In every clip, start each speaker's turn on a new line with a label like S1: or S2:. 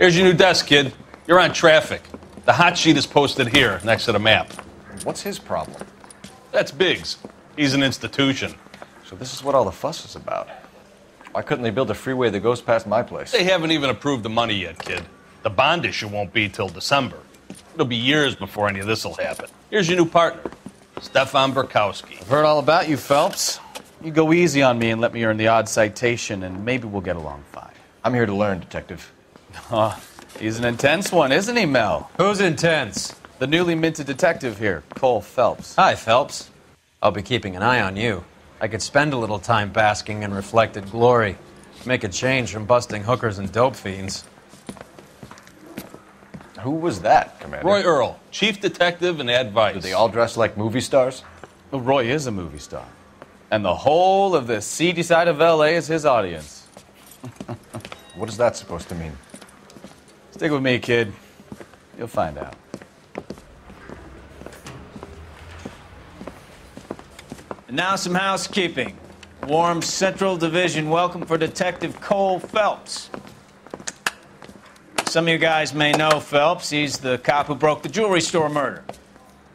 S1: Here's your new desk, kid. You're on traffic. The hot sheet is posted here, next to the map.
S2: What's his problem?
S1: That's Biggs. He's an institution.
S2: So this is what all the fuss is about. Why couldn't they build a freeway that goes past my place?
S1: They haven't even approved the money yet, kid. The bond issue won't be till December. It'll be years before any of this will happen. Here's your new partner, Stefan Burkowski.
S3: I've heard all about you, Phelps. You go easy on me and let me earn the odd citation, and maybe we'll get along fine.
S2: I'm here to learn, Detective.
S3: He's an intense one, isn't he, Mel?
S4: Who's intense?
S3: The newly minted detective here, Cole Phelps.
S4: Hi, Phelps. I'll be keeping an eye on you. I could spend a little time basking in reflected glory. Make a change from busting hookers and dope fiends.
S2: Who was that, Commander?
S1: Roy Earl, chief detective and advice.
S2: Do they all dress like movie stars?
S3: Well, Roy is a movie star. And the whole of the seedy side of L.A. is his audience.
S2: What is that supposed to mean?
S3: Stick with me, kid. You'll find out.
S5: And now some housekeeping. Warm Central Division welcome for Detective Cole Phelps. Some of you guys may know Phelps. He's the cop who broke the jewelry store murder.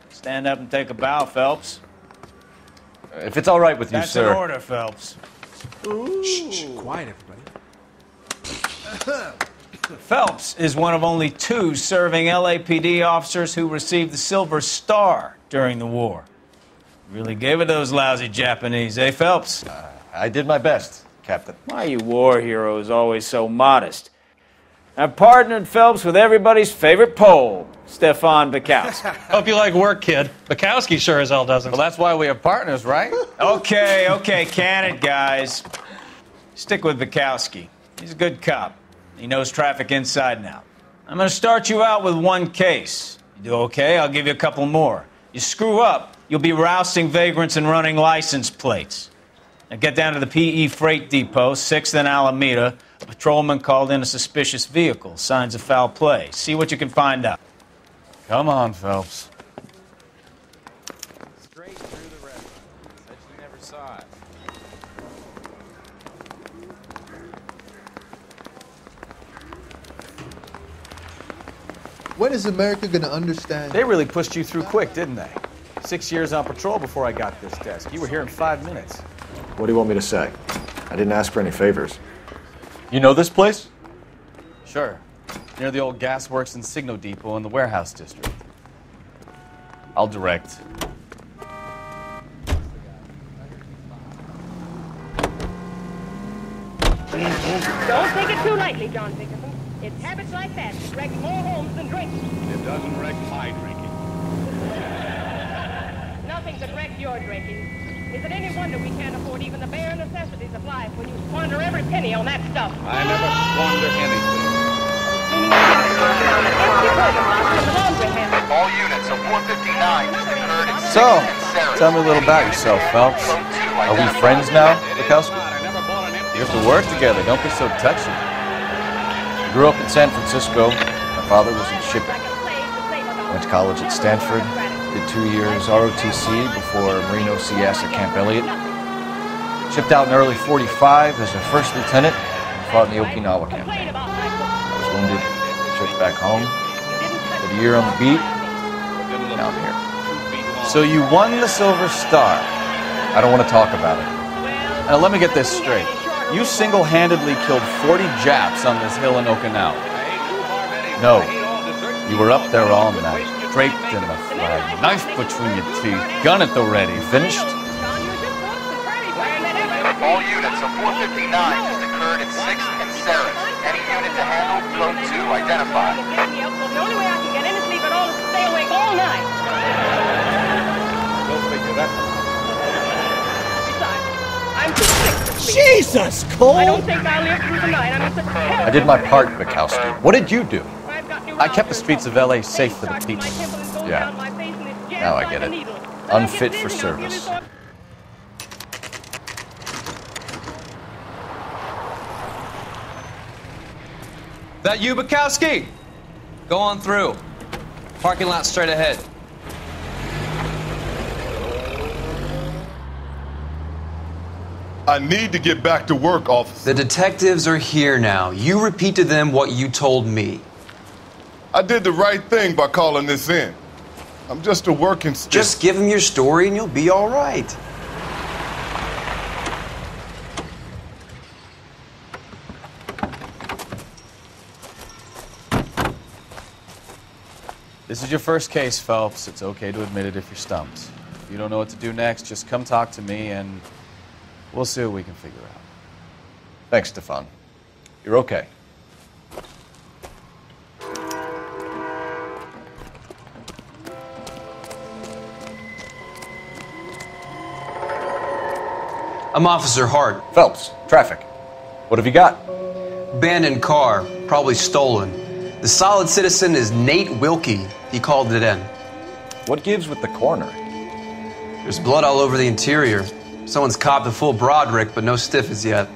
S5: Stand up and take a bow, Phelps.
S2: If it's all right with you,
S5: That's
S2: sir.
S5: an order, Phelps.
S6: Shh, quiet, everybody.
S5: Phelps is one of only 2 serving LAPD officers who received the Silver Star during the war. Really gave it those lousy Japanese, eh, Phelps?
S2: I did my best, Captain.
S5: Why are you war heroes always so modest? I've partnered Phelps with everybody's favorite Pole, Stefan Burkowski.
S7: Hope you like work, kid. Bukowski sure as hell doesn't.
S3: Well, that's why we have partners, right?
S5: Okay, can it, guys. Stick with Burkowski. He's a good cop. He knows traffic inside and out. I'm going to start you out with 1 case. You do okay, I'll give you a couple more. You screw up, you'll be rousting vagrants and running license plates. Now get down to the PE Freight Depot, 6th and Alameda. A patrolman called in a suspicious vehicle. Signs of foul play. See what you can find out.
S3: Come on, Phelps.
S6: Straight through the restaurant. Said she never saw it.
S8: When is America going to understand?
S3: They really pushed you through quick, didn't they? 6 years on patrol before I got this desk. You were here in 5 minutes.
S2: What do you want me to say? I didn't ask for any favors. You know this place?
S3: Sure. Near the old gas works and Signo Depot in the warehouse district. I'll direct.
S9: Don't take it too lightly, John Dickerson. It's habits like that that wreck more homes than drinking.
S1: It doesn't wreck my drinking.
S9: Nothing could wreck your drinking. Is it any wonder we can't afford even the bare necessities of life when you squander every penny on that stuff?
S1: I never squander anything.
S9: Cleaning up your compound and empty burger box in the laundry hamper.
S10: All units of 459 just occurred in
S3: So,
S10: Sarah.
S3: tell me a little about yourself, Phelps.
S2: Are we friends now, Bukowski?
S3: You have to work together. Don't be so touchy.
S2: I grew up in San Francisco. My father was in shipping. Went to college at Stanford. Did 2 years ROTC before Marino CS at Camp Elliott. Shipped out in early '45 as a first lieutenant and fought in the Okinawa campaign. I was wounded, shipped back home. Did a year on the beat. Now I'm here.
S3: So you won the Silver Star.
S2: I don't want to talk about it.
S3: Now let me get this straight. You single-handedly killed 40 Japs on this hill in Okinawa.
S2: No.
S3: You were up there all night, draped in the flag, knife between your teeth, gun at the ready.
S2: Finished?
S10: All units of 459 just occurred at 6th and Sarah. Any unit to handle, code 2 identified.
S9: The only way I can get any sleep at all is to stay awake all night. Besides, I'm too sick to sleep.
S5: Jesus, Cole!
S9: I don't think I'll live through the night. I'm in such terrible.
S2: I did my part, Bukowski. What did you do?
S3: I kept the streets of L.A. safe for the people.
S2: Yeah. Now I get it. Unfit for service.
S4: That you, Bukowski? Go on through. Parking lot straight ahead.
S11: I need to get back to work, officer.
S12: The detectives are here now. You repeat to them what you told me.
S11: I did the right thing by calling this in. I'm just a working stiff.
S12: Just give them your story and you'll be all right.
S3: This is your first case, Phelps. It's okay to admit it if you're stumped. If you don't know what to do next, just come talk to me and we'll see what we can figure out.
S2: Thanks, Stefan. You're okay.
S12: I'm Officer Hart.
S2: Phelps, traffic. What have you got?
S12: Abandoned car, probably stolen. The solid citizen is Nate Wilkie. He called it in.
S2: What gives with the coroner?
S12: There's blood all over the interior. Someone's copped a full Broderick, but no stiff as yet.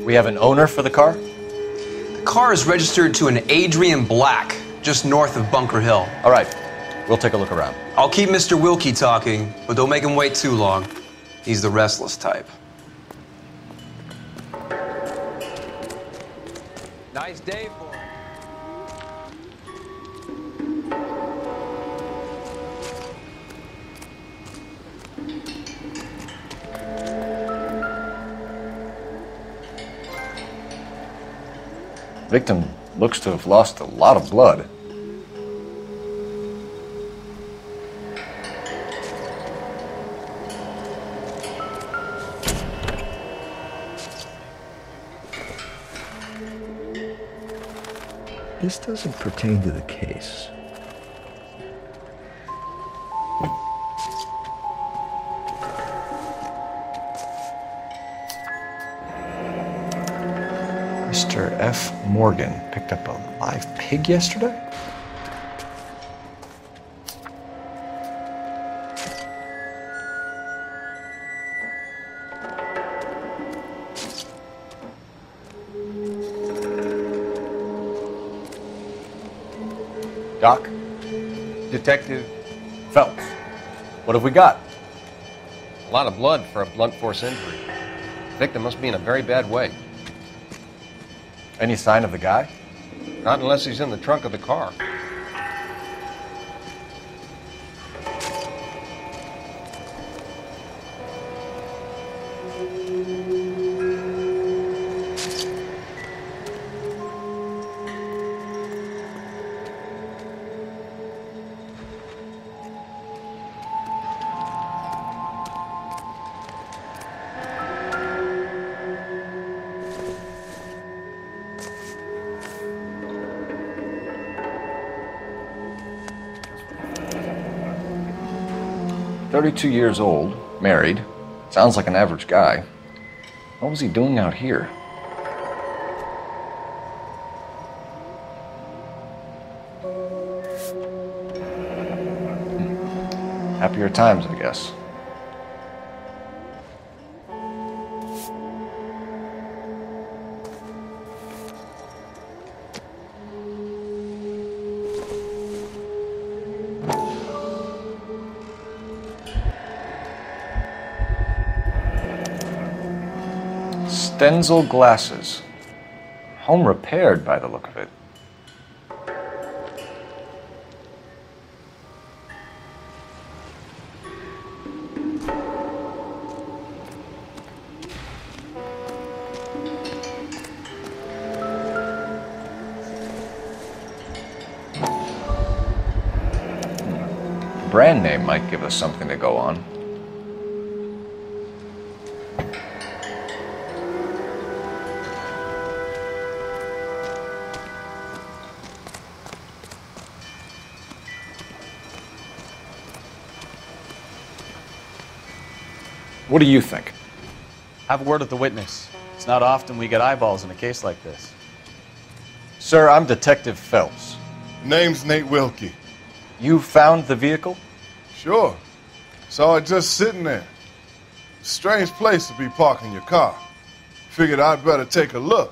S2: We have an owner for the car?
S12: The car is registered to an Adrian Black, just north of Bunker Hill.
S2: All right, we'll take a look around.
S12: I'll keep Mr. Wilkie talking, but don't make him wait too long. He's the restless type. Nice day, boy.
S2: Victim looks to have lost a lot of blood.
S13: This doesn't pertain to the case.
S2: Mr. F. Morgan picked up a live pig yesterday? Doc?
S14: Detective
S2: Phelps. What have we got?
S14: A lot of blood for a blunt force injury. The victim must be in a very bad way.
S2: Any sign of the guy?
S14: Not unless he's in the trunk of the car.
S2: "32 years old, married. Sounds like an average guy. What was he doing out here?" Happier times, I guess. Stenzel glasses. Home repaired by the look of it. Brand name might give us something to go on. What do you think?
S3: Have a word with the witness. It's not often we get eyeballs in a case like this.
S2: Sir, I'm Detective Phelps.
S11: Name's Nate Wilkie.
S2: You found the vehicle?
S11: Sure. Saw it just sitting there. Strange place to be parking your car. Figured I'd better take a look.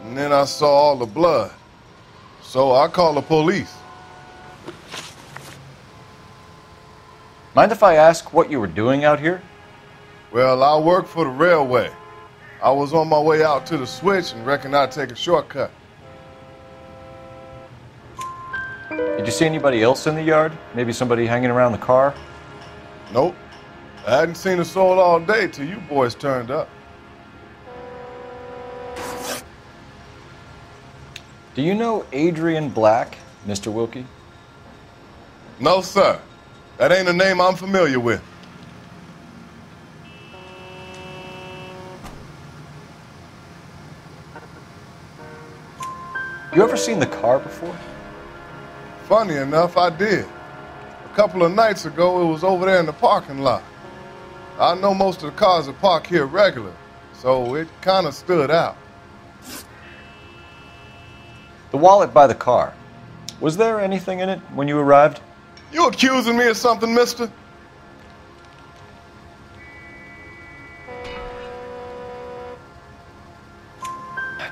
S11: And then I saw all the blood. So I called the police.
S2: Mind if I ask what you were doing out here?
S11: Well, I work for the railway. I was on my way out to the switch and reckoned I'd take a shortcut.
S2: Did you see anybody else in the yard? Maybe somebody hanging around the car?
S11: Nope. I hadn't seen a soul all day till you boys turned up.
S2: Do you know Adrian Black, Mr. Wilkie?
S11: No, sir. That ain't a name I'm familiar with.
S2: You ever seen the car before?
S11: Funny enough, I did. A couple of nights ago, it was over there in the parking lot. I know most of the cars are parked here regular, so it kind of stood out.
S2: The wallet by the car. Was there anything in it when you arrived?
S11: You accusing me of something, mister?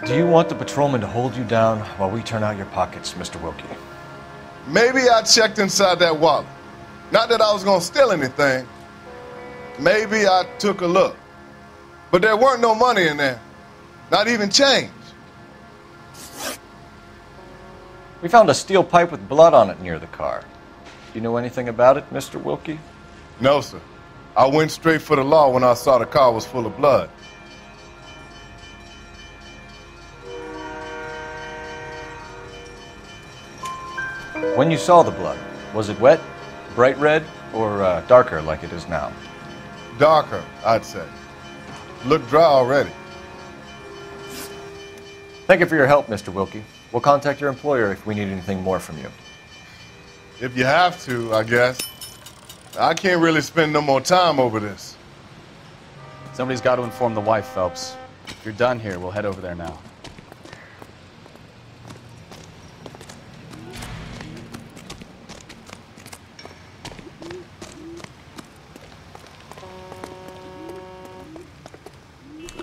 S2: Do you want the patrolman to hold you down while we turn out your pockets, Mr. Wilkie?
S11: Maybe I checked inside that wallet. Not that I was gonna steal anything. Maybe I took a look. But there weren't no money in there. Not even change.
S2: We found a steel pipe with blood on it near the car. Do you know anything about it, Mr. Wilkie?
S11: No, sir. I went straight for the law when I saw the car was full of blood.
S2: When you saw the blood, was it wet, bright red, or darker like it is now?
S11: Darker, I'd say. Looked dry already.
S2: Thank you for your help, Mr. Wilkie. We'll contact your employer if we need anything more from you.
S11: If you have to, I guess. I can't really spend no more time over this.
S3: Somebody's got to inform the wife, Phelps. If you're done here, we'll head over there now.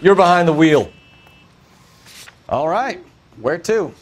S2: You're behind the wheel.
S3: All right. Where to?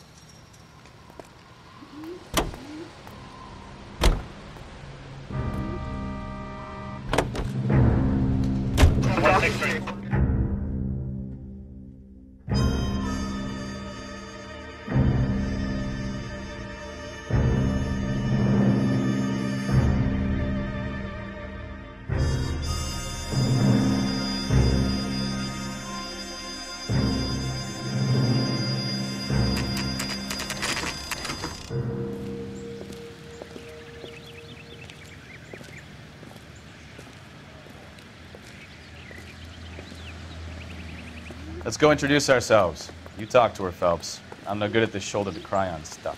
S3: Let's go introduce ourselves. You talk to her, Phelps. I'm no good at this shoulder to cry on stuff.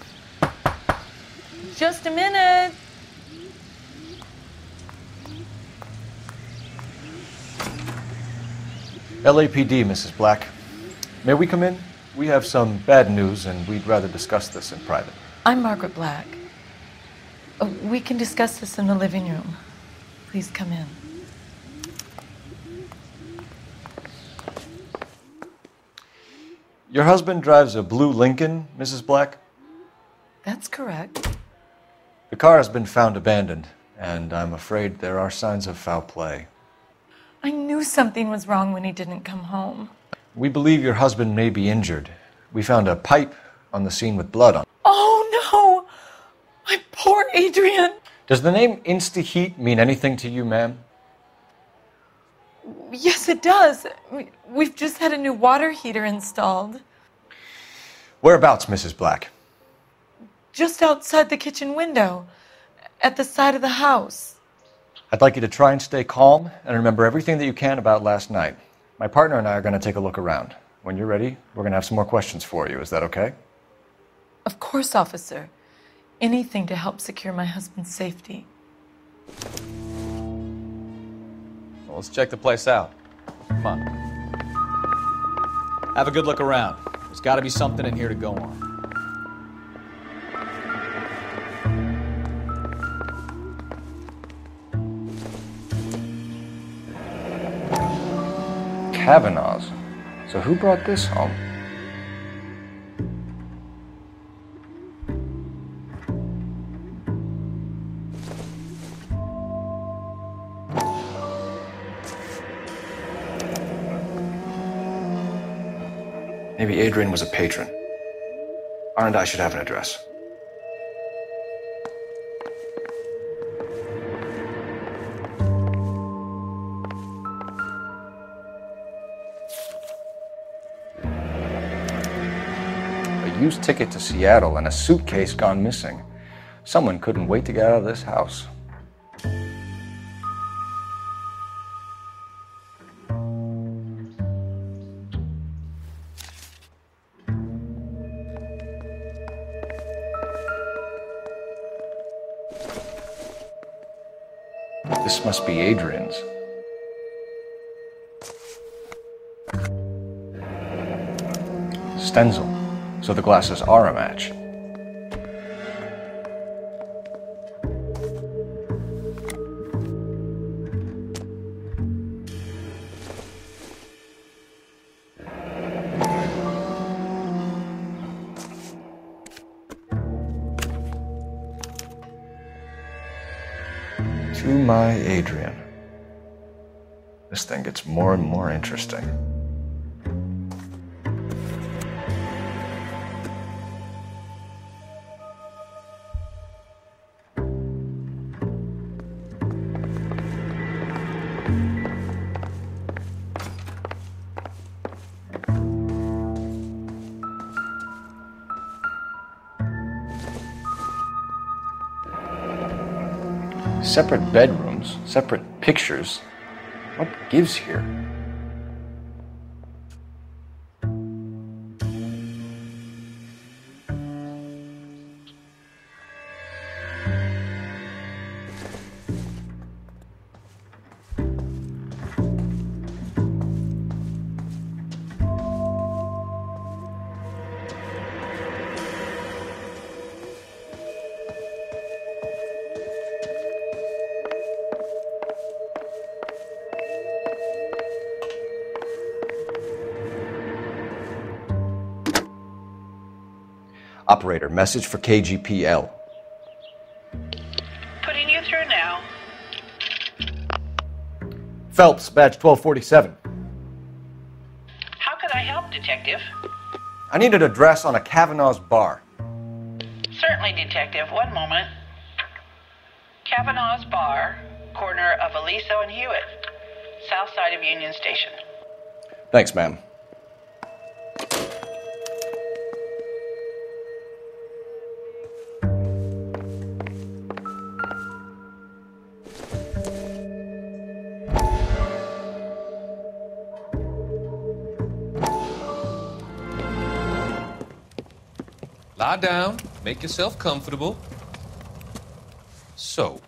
S15: Just a minute.
S2: LAPD, Mrs. Black. May we come in? We have some bad news, and we'd rather discuss this in private.
S15: I'm Margaret Black. We can discuss this in the living room. Please come in.
S2: Your husband drives a blue Lincoln, Mrs. Black?
S15: That's correct.
S2: The car has been found abandoned, and I'm afraid there are signs of foul play.
S15: I knew something was wrong when he didn't come home.
S2: We believe your husband may be injured. We found a pipe on the scene with blood on it.
S15: Oh, no! My poor Adrian!
S2: Does the name Insta-Heat mean anything to you, ma'am?
S15: Yes, it does. We've just had a new water heater installed.
S2: Whereabouts, Mrs. Black?
S15: Just outside the kitchen window, at the side of the house.
S2: I'd like you to try and stay calm and remember everything that you can about last night. My partner and I are going to take a look around. When you're ready, we're going to have some more questions for you. Is that okay?
S15: Of course, officer. Anything to help secure my husband's safety.
S3: Well, let's check the place out. Come on. Have a good look around. There's got to be something in here to go on.
S2: Kavanaugh's. So who brought this home? Maybe Adrian was a patron. R&I should have an address. A used ticket to Seattle and a suitcase gone missing. Someone couldn't wait to get out of this house. This must be Adrian's. Stenzel. So the glasses are a match. To my Adrian. This thing gets more and more interesting. Separate bedrooms, separate pictures. What gives here? Operator, message for KGPL.
S16: Putting you through now.
S2: Phelps, badge 1247.
S16: How can I help, Detective?
S2: I need an address on a Kavanaugh's bar.
S16: Certainly, Detective. One moment. Kavanaugh's Bar, corner of Aliso and Hewitt, south side of Union Station.
S2: Thanks, ma'am.
S6: Lie down, make yourself comfortable. So,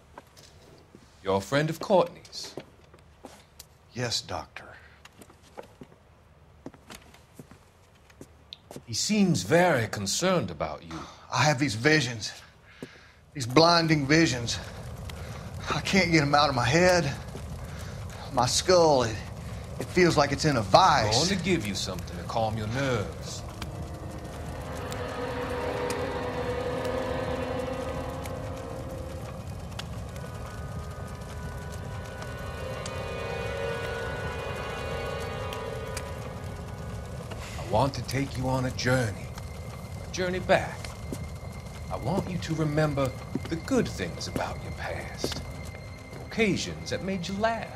S6: you're a friend of Courtney's?
S17: Yes, Doctor.
S6: He seems very concerned about you.
S17: I have these visions, these blinding visions. I can't get them out of my head. My skull, it feels like it's in a vice.
S6: I want to give you something to calm your nerves. I want to take you on a journey back. I want you to remember the good things about your past, the occasions that made you laugh,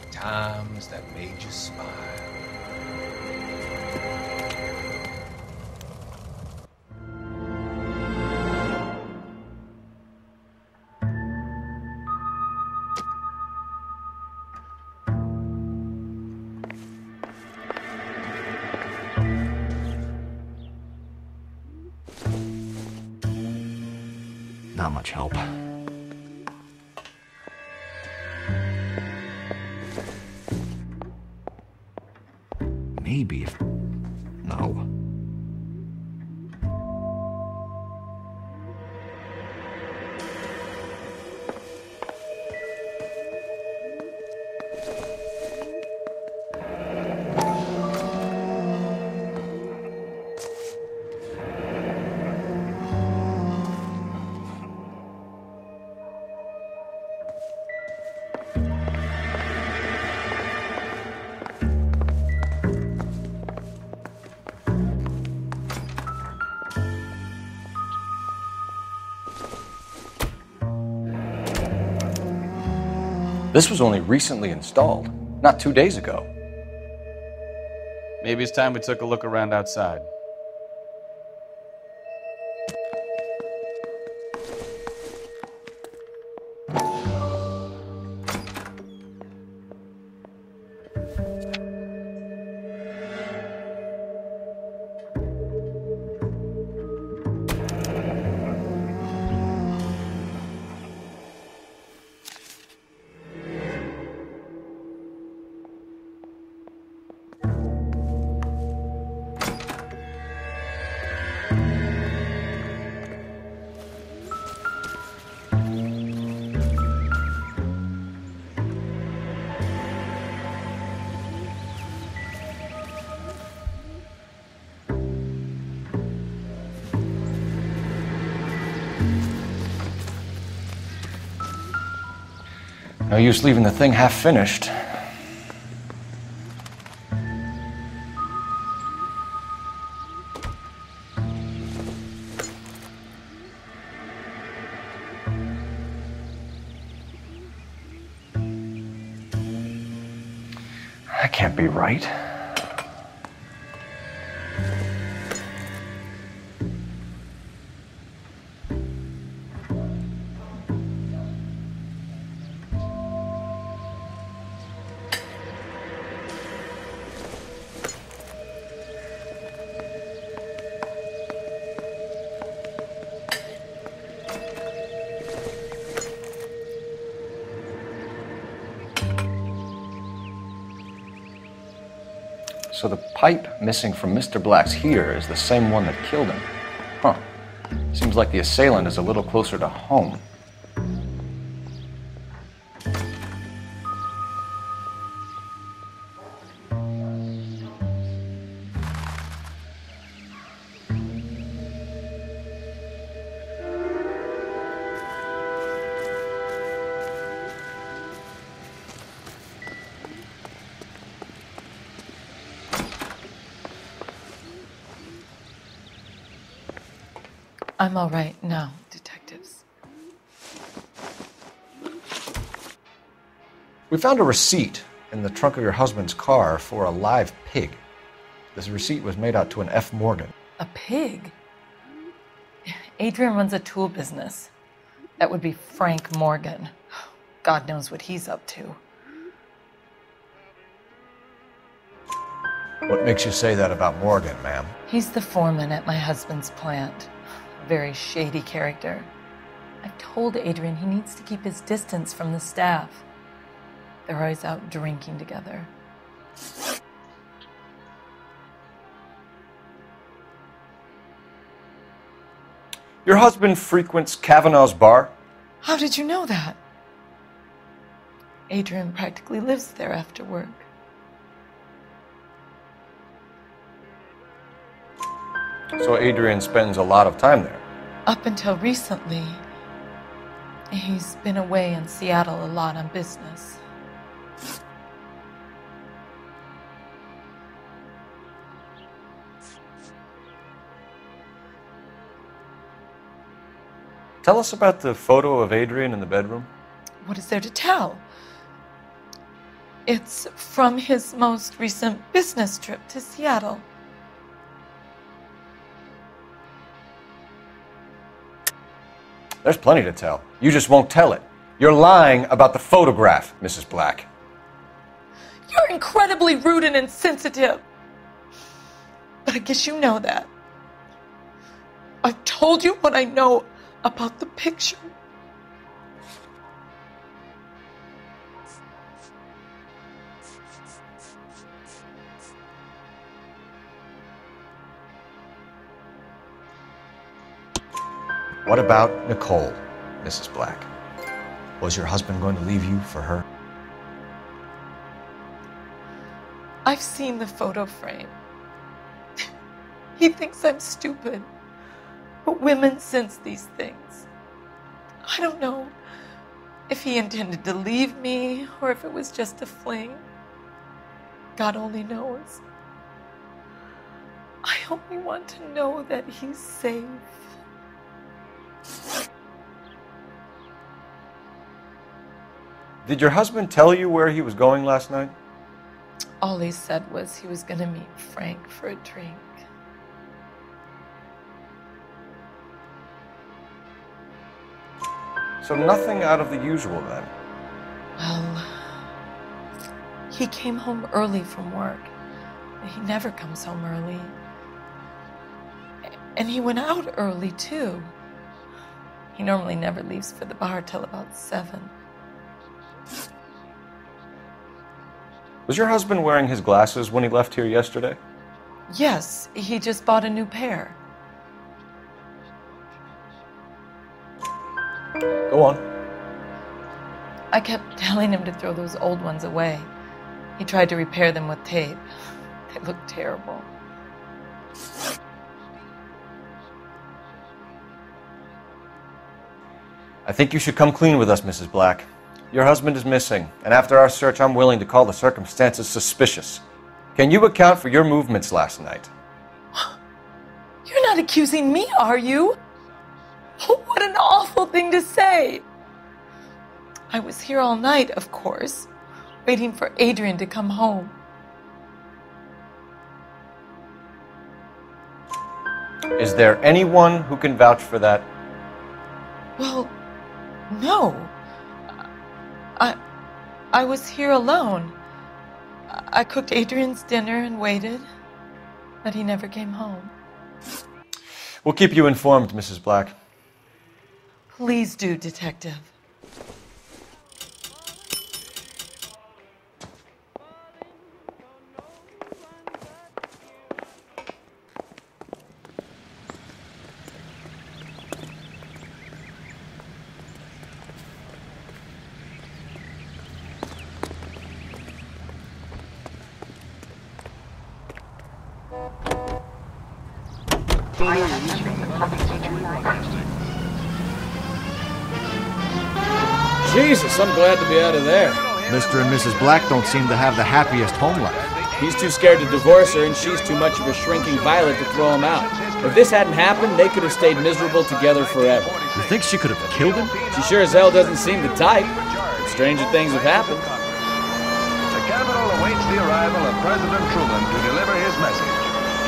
S6: the times that made you smile.
S2: Not much help. Maybe if... No. This was only recently installed, not 2 days ago.
S3: Maybe it's time we took a look around outside.
S2: No use leaving the thing half finished. That can't be right. So the pipe missing from Mr. Black's heater is the same one that killed him. Huh. Seems like the assailant is a little closer to home.
S15: I'm all right now, detectives.
S2: We found a receipt in the trunk of your husband's car for a live pig. This receipt was made out to an F. Morgan.
S15: A pig? Adrian runs a tool business. That would be Frank Morgan. God knows what he's up to.
S2: What makes you say that about Morgan, ma'am?
S15: He's the foreman at my husband's plant. A very shady character. I've told Adrian he needs to keep his distance from the staff. They're always out drinking together.
S2: Your husband frequents Kavanaugh's bar?
S15: How did you know that? Adrian practically lives there after work.
S2: So Adrian spends a lot of time there?
S15: Up until recently, he's been away in Seattle a lot on business.
S2: Tell us about the photo of Adrian in the bedroom.
S15: What is there to tell? It's from his most recent business trip to Seattle.
S2: There's plenty to tell. You just won't tell it. You're lying about the photograph, Mrs. Black.
S15: You're incredibly rude and insensitive. But I guess you know that. I've told you what I know about the picture.
S2: What about Nicole, Mrs. Black? Was your husband going to leave you for her?
S15: I've seen the photo frame. He thinks I'm stupid. But women sense these things. I don't know if he intended to leave me or if it was just a fling. God only knows. I only want to know that he's safe.
S2: Did your husband tell you where he was going last night?
S15: All he said was he was going to meet Frank for a drink.
S2: So nothing out of the usual then?
S15: Well, he came home early from work. He never comes home early. And he went out early, too. He normally never leaves for the bar till about 7.
S2: Was your husband wearing his glasses when he left here yesterday?
S15: Yes, he just bought a new pair.
S2: Go on.
S15: I kept telling him to throw those old ones away. He tried to repair them with tape. They looked terrible.
S2: I think you should come clean with us, Mrs. Black. Your husband is missing, and after our search, I'm willing to call the circumstances suspicious. Can you account for your movements last night?
S15: You're not accusing me, are you? What an awful thing to say. I was here all night, of course, waiting for Adrian to come home.
S2: Is there anyone who can vouch for that?
S15: Well, no. I was here alone. I cooked Adrian's dinner and waited, but he never came home.
S2: We'll keep you informed, Mrs. Black.
S15: Please do, Detective.
S3: Jesus, I'm glad to be out of there.
S2: Mr. and Mrs. Black don't seem to have the happiest home life.
S5: He's too scared to divorce her, and she's too much of a shrinking violet to throw him out. If this hadn't happened, they could have stayed miserable together forever.
S2: You think she could have killed him?
S5: She sure as hell doesn't seem the type. But stranger things have happened.
S18: The Capitol awaits the arrival of President Truman to deliver his message.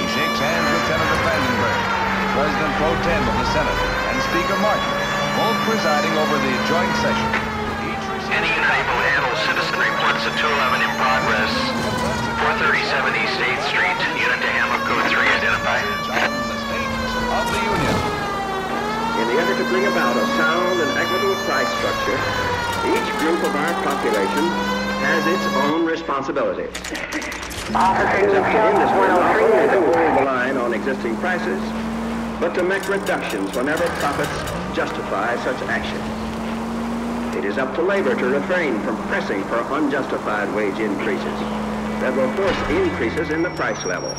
S18: He shakes hands with Senator Vandenberg, President Pro Tem of the Senate, and Speaker Martin, both presiding over the joint session.
S10: Any unit will handle citizen reports at 211 in progress. 437 East 8th Street. Unit to handle code 3 identified.
S18: The State of the Union.
S19: In the effort to bring about a sound and equitable price structure, each group of our population has its own responsibility. It is up to industry not only to hold the line on existing prices, but to make reductions whenever profits justify such action. It is up to labor to refrain from pressing for unjustified wage increases that will force increases in the price level.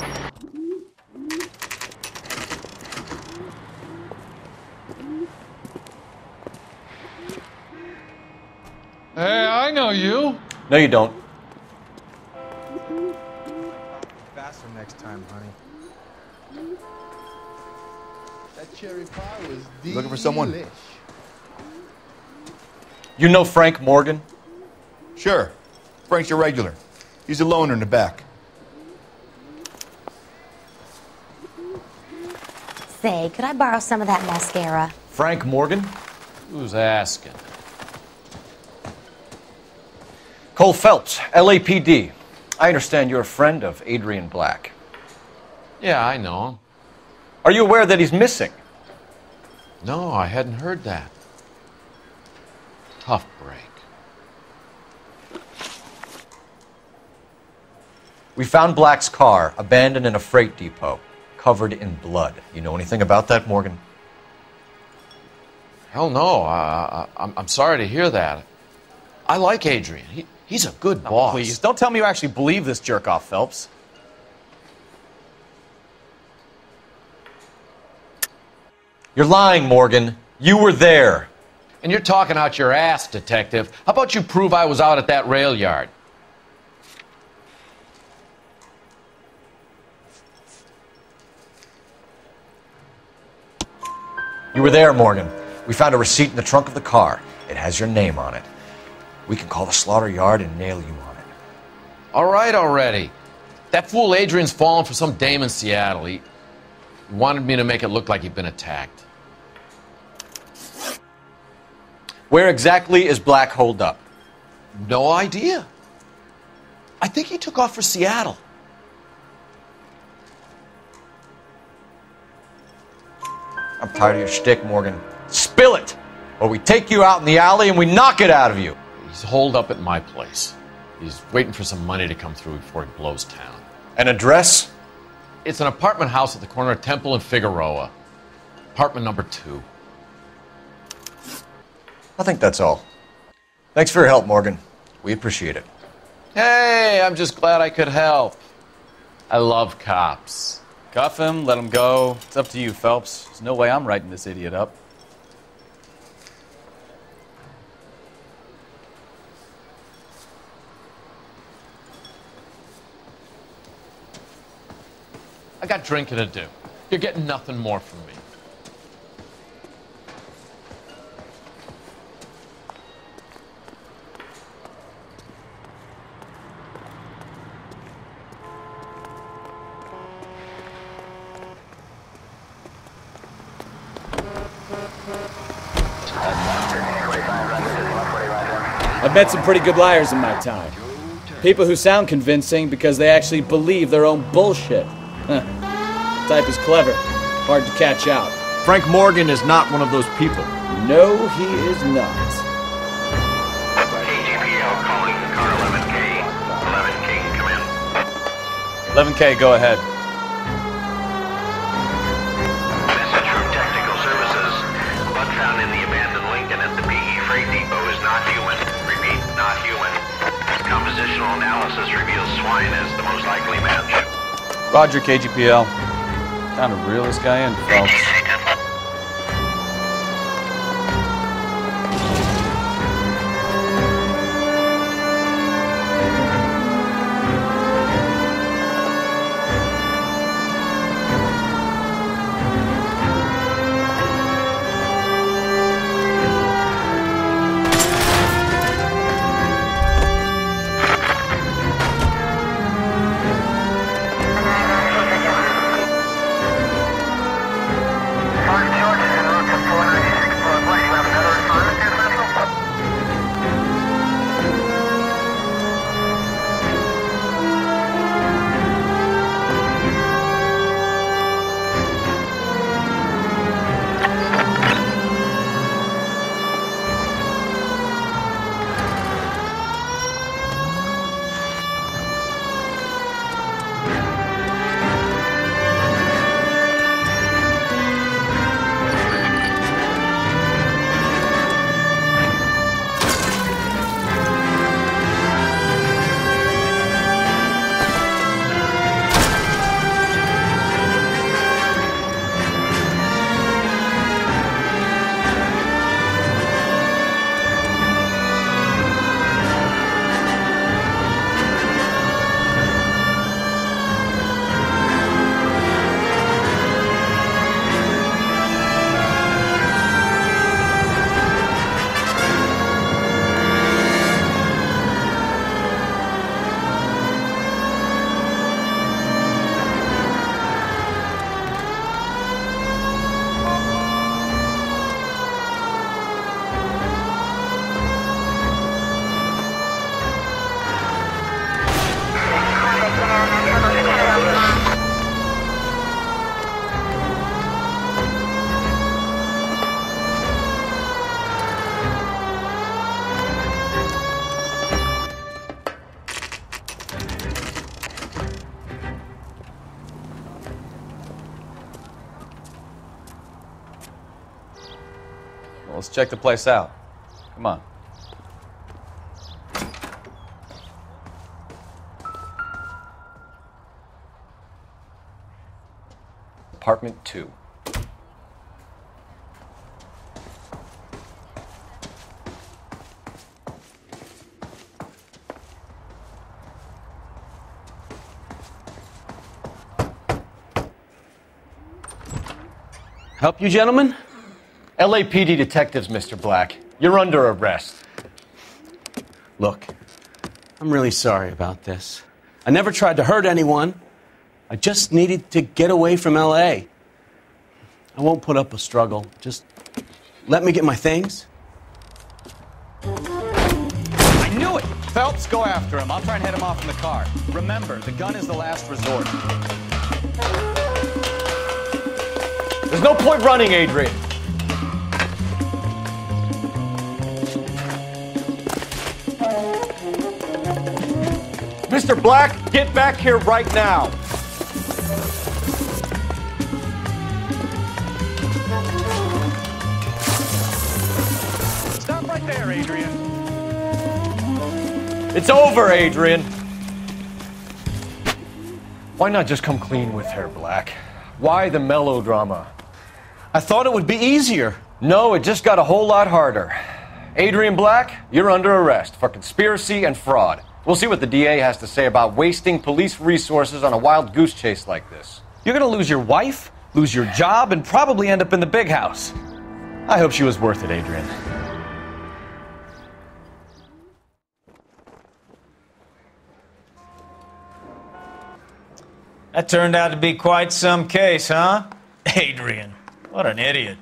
S6: Hey, I know you.
S2: No, you don't.
S8: Faster next time, honey. That cherry pie was delish.
S2: Looking for someone? You know Frank Morgan?
S20: Sure. Frank's your regular. He's a loner in the back.
S21: Say, could I borrow some of that mascara?
S2: Frank Morgan?
S3: Who's asking?
S2: Cole Phelps, LAPD. I understand you're a friend of Adrian Black.
S4: Yeah, I know him.
S2: Are you aware that he's missing?
S4: No, I hadn't heard that. Tough break.
S2: We found Black's car abandoned in a freight depot, covered in blood. You know anything about that, Morgan?
S4: Hell no. I'm sorry to hear that. I like Adrian. He's a good boss.
S3: Please, don't tell me you actually believe this jerk-off, Phelps.
S2: You're lying, Morgan. You were there.
S4: And you're talking out your ass, detective. How about you prove I was out at that rail yard?
S2: You were there, Morgan. We found a receipt in the trunk of the car. It has your name on it. We can call the slaughter yard and nail you on it.
S4: All right already. That fool Adrian's fallen for some dame in Seattle. He wanted me to make it look like he'd been attacked.
S2: Where exactly is Black holed up?
S4: No idea. I think he took off for Seattle.
S2: I'm tired of your shtick, Morgan. Spill it! Or we take you out in the alley and we knock it out of you.
S4: He's holed up at my place. He's waiting for some money to come through before he blows town.
S2: An address?
S4: It's an apartment house at the corner of Temple and Figueroa. Apartment number 2.
S2: I think that's all. Thanks for your help, Morgan. We appreciate it.
S4: Hey, I'm just glad I could help. I love cops.
S3: Cuff him, let him go. It's up to you, Phelps. There's no way I'm writing this idiot up.
S4: I got drinking to do. You're getting nothing more from me.
S7: I've met some pretty good liars in my time. People who sound convincing because they actually believe their own bullshit. Type is clever, hard to catch out.
S2: Frank Morgan is not one of those people.
S7: No, he is not.
S10: KGPL calling car 11K. 11K, come in.
S3: 11K, go ahead.
S10: Message from Technical Services. Blood found in the abandoned Lincoln at the PE Freight Depot is not human. Repeat, not human. Compositional analysis reveals swine as the most likely match.
S3: Roger, KGPL. Time to reel this guy in, Phelps. Well, let's check the place out. Come on.
S2: Apartment 2.
S22: Help you, gentlemen?
S2: LAPD detectives, Mr. Black. You're under arrest.
S1: Look, I'm really sorry about this. I never tried to hurt anyone. I just needed to get away from L.A. I won't put up a struggle. Just let me get my things.
S3: I knew it! Phelps, go after him. I'll try and head him off in the car. Remember, the gun is the last resort.
S2: There's no point running, Adrian. Mr. Black, get back here right now.
S3: Stop right there, Adrian.
S2: It's over, Adrian. Why not just come clean with her, Black? Why the melodrama?
S1: I thought it would be easier.
S2: No, it just got a whole lot harder. Adrian Black, you're under arrest for conspiracy and fraud. We'll see what the DA has to say about wasting police resources on a wild goose chase like this.
S3: You're gonna lose your wife, lose your job, and probably end up in the big house. I hope she was worth it, Adrian.
S5: That turned out to be quite some case, huh? Adrian, what an idiot.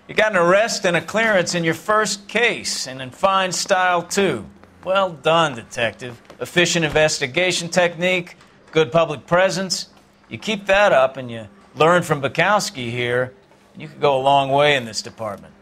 S5: You got an arrest and a clearance in your first case, and in fine style, too. Well done, detective. Efficient investigation technique, good public presence. You keep that up and you learn from Bukowski here, and you could go a long way in this department.